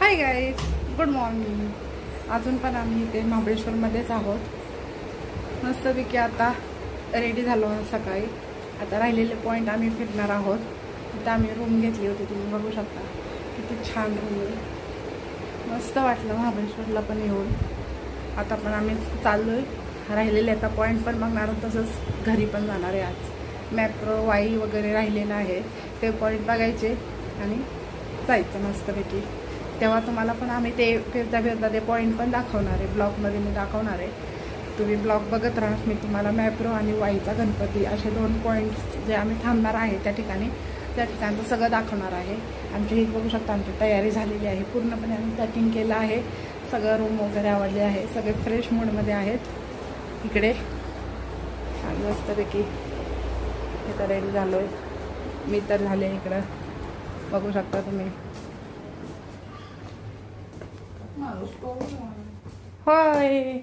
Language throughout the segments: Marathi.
Hi guys, good morning. अजून पण आम्ही इथे महाबळेश्वरमध्येच आहोत. मस्तपैकी आता रेडी झालो सकाळी. आता राहिलेले पॉईंट आम्ही फिरणार आहोत. इथं आम्ही रूम घेतली होती, तुम्ही बघू शकता किती छान रूम आहे. मस्त वाटलं महाबळेश्वरला पण येऊन. आता पण आम्ही चाललोय, राहिलेले आता पॉईंट पण बघणार, तसंच घरी पण जाणार आहे. आज मॅप्रो वाई वगैरे राहिलेलं आहे, ते पॉईंट बघायचे आणि जायचं मस्तपैकी. तेव्हा तुम्हाला पण आम्ही ते फिरता फिरता ते पॉईंट पण दाखवणार आहे, ब्लॉगमध्ये मी दाखवणार आहे. तुम्ही ब्लॉग बघत राहा. मी तुम्हाला मॅप्रो आणि वाईचा गणपती असे 2 पॉईंट्स जे आम्ही थांबणार आहे त्या ठिकाणचं सगळं दाखवणार आहे. आमची हे बघू शकता, आमची तयारी झालेली आहे पूर्णपणे. आम्ही पॅकिंग केलं आहे, सगळं रूम वगैरे आवडले आहे, सगळे फ्रेश मूडमध्ये आहेत इकडे. आणि मस्तपैकी इथं रेडी झालो आहे. मी तर झाले इकडं, बघू शकता तुम्ही. होय,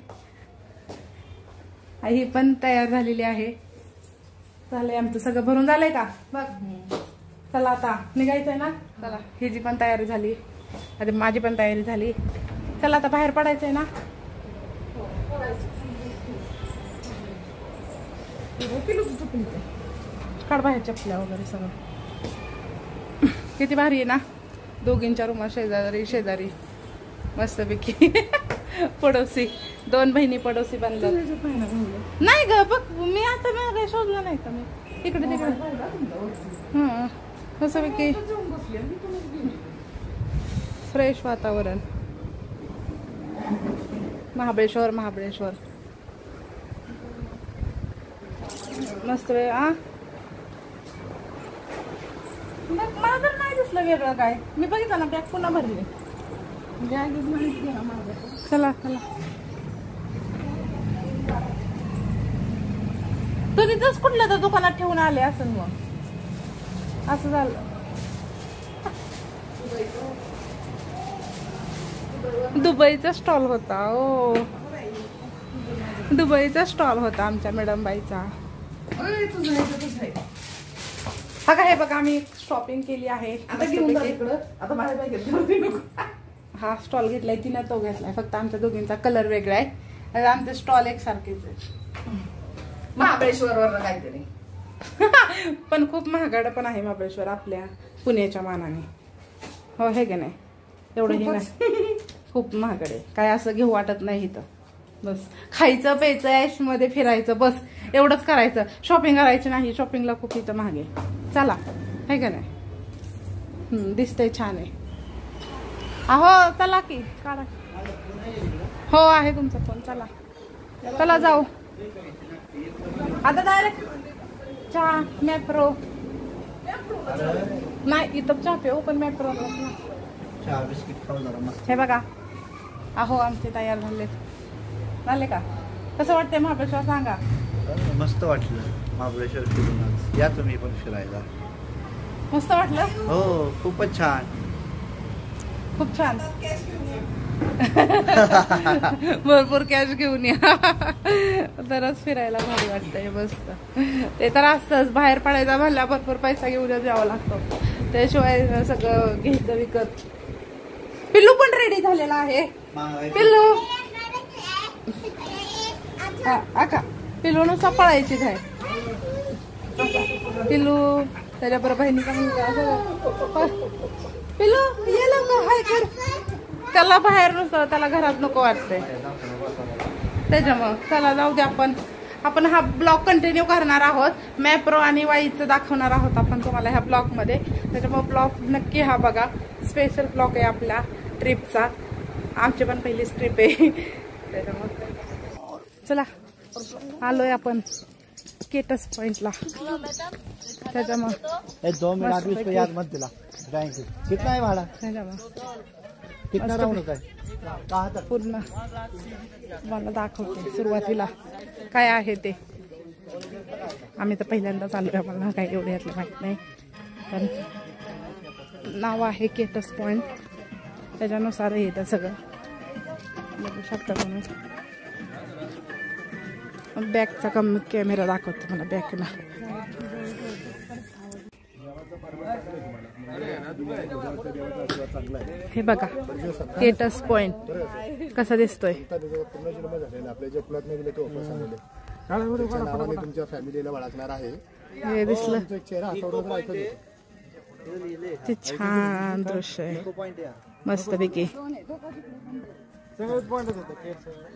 ही पण तयार झालेली आहे. झालंय आमचं सगळं, भरून झालंय का बघ. चला आता निघायचंय ना. चला, ही जी पण तयारी झाली, आता माझी पण तयारी झाली. चला आता बाहेर पडायचंय ना. काढ बाहेर चपल्या वगैरे सगळं. किती भारी आहे ना. दोघींच्या रूमा शेजारी शेजारी मस्तपैकी. पडोसी 2 बहिणी पडोसी बनल्या. नाही ग बघ, मी आता काही शोधलं नाही का. मी इकडे तिकडे मस्तपैकी फ्रेश वातावरण. महाबळेश्वर मस्त वेळ. मला तर नाही दिसलं वेगळं काय. मी बघितलं ना, बॅग पुन्हा भरली. चला चला, तुम्ही तच कुठल्या तर दुकानात ठेवून आले असं. मग असं झालं. दुबईचा स्टॉल होता. ओ, दुबईचा स्टॉल होता आमच्या मॅडम बाईचा. हा का, हे बघा आम्ही शॉपिंग केली आहे. हा स्टॉल घेतलाय, तिने तो घेतलाय. फक्त आमच्या दोघींचा कलर वेगळा आहे. आमचे स्टॉल एकसारखेच आहे. महाबळेश्वरवर काहीतरी पण खूप महागडं पण आहे महाबळेश्वर आपल्या पुण्याच्या मानाने. हो, हे का नाही, एवढं हे नाही. खूप महागड आहे, काय असं घेऊ वाटत नाही इथं. बस खायचं प्यायचं ऐश मध्ये फिरायचं, बस एवढंच करायचं. शॉपिंग करायची नाही, शॉपिंगला खूप इथं महाग आहे. चला, आहे का नाही. दिसतंय छान आहे. अहो चला की, काढा. हो आहे तुमचा फोन. चला चला जाऊ आता डायरेक्ट. चहा मॅप्रो नाही, इथं चहा पिऊ पण मॅप्रो. हे बघा, अहो आमचे तयार झाले का. कसं वाटतंय महाबळेश्वर सांगा. मस्त वाटलं महाबळेश्वर फिरून. या तुम्ही पण फिरायला. मस्त वाटलं. हो, खूपच छान, खूप छान. भरपूर कॅश घेऊन या, तरच फिरायला भारी वाटतंय. मस्त. ते तर असतंच, बाहेर पडायचा म्हणल्या भरपूर पैसा घेऊन जावं लागतो, त्याशिवाय सगळं घ्यायचं विकत. पिल्लू पण रेडी झालेला आहे. पिल्लू आका, पिल्लू नुसता पळायची काय. पिल्लू त्याच्याबरोबर बहिणीचा मुलगा. पिल्लू ये लवकर, हाय कर. त्याला बाहेर नुसतं, त्याला घरात नको वाटतंय त्याच्यामुळं. चला जाऊ दे. आपण हा ब्लॉग कंटिन्यू करणार आहोत. मॅप्रो आणि वाईचं दाखवणार आहोत आपण तुम्हाला ह्या ब्लॉगमध्ये. त्याच्यामुळे ब्लॉग नक्की हा बघा. स्पेशल ब्लॉग आहे आपल्या ट्रिपचा. आमची पण पहिलीच ट्रिप आहे त्याच्यामुळे. चला आलोय आपण केटस पॉइंटला. त्याच्यामुळे 2 मिनिट 20 रुपये याद मत दिला. कितना आहे भाडा? कितना राहून काय पूर्ण मला दाखवते सुरुवातीला काय आहे ते. आम्ही तर पहिल्यांदाच आलोय, आम्हाला काय एवढे यातलं माहित नाही. पण नाव आहे केटस पॉइंट, त्याच्यानुसार येतं सगळं. बघू शकता तुम्ही. बॅकचा कॅमेरा दाखवतो मला. बॅकला हे बघा केटस पॉइंट कसा दिसतोय. तुमच्या फॅमिलीला ओळखणार आहे. हे दिसलं ते छान दृश्य आहे मस्तपैकी.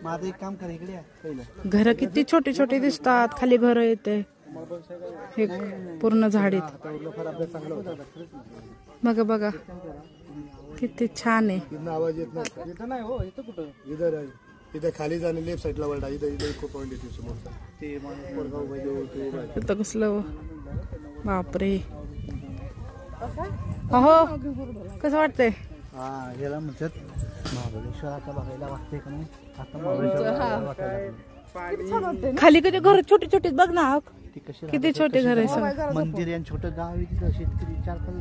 माझं एक काम कर इकडे पहिलं. घर किती छोटे छोटे दिसतात. खाली घर येते हे पूर्ण झाडीत. बघा बघा किती छान आहे. आवाज येत नाही हो. इथं कुठं इधर आहे. इथे खाली जाणे लेफ्ट साईडला वळडा. इथं इको पॉइंट येते समोरचा. ते कसलं बापरे. अहो कसं वाटतंय. हा याला म्हणतात महाबळेश्वर. आता बघायला वाटतंय का नाही. आता महाबळेश्वर खाली कधी घर छोटे छोटे बघ ना. किती छोटे घर आहे. मंदिर आणि छोटं गाव आहे. तिथं शेतकरी 4-5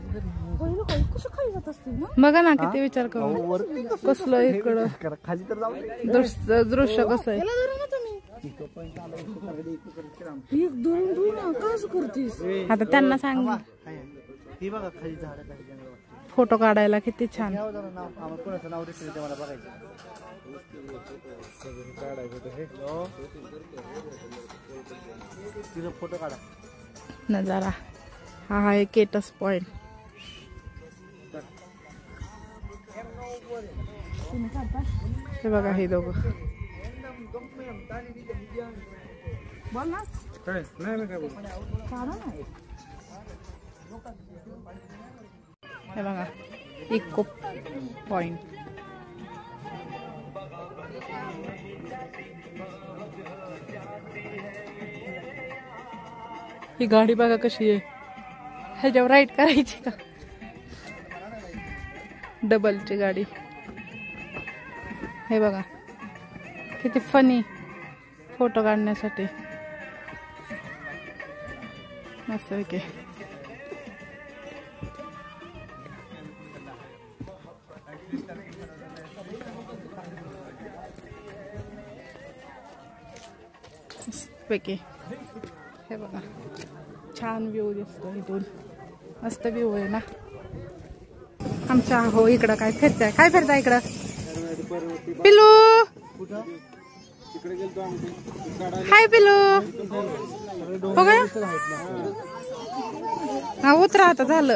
बघा ना किती विचार करू. कसलं इकडं खाली तर जाऊ. दृश्य कसं आहे. आता त्यांना सांग ही बघा खाली झाड. फोटो काढायला किती छान. कोणाचं नाव दिसलं ते मला बघायचं. तिथं फोटो काढा. नजारा हा आहे केटस पॉइंट. हे बघा हे दोघं. हे बघा इको पॉइंट. ही गाडी बघा कशी आहे. ह्याच्यावर राईड करायची का. डबलची गाडी. हे बघा किती फनी फोटो काढण्यासाठी मस्त पैकी. पैकी हे बघा छान व्ह्यू दिसतो इथून. मस्त व्ह्यू आहे ना आमच्या. हो इकडं काय फिरताय. काय फिरताय इकडं. पिलू हाय पिलू. हो का हा उतरा आता झालं.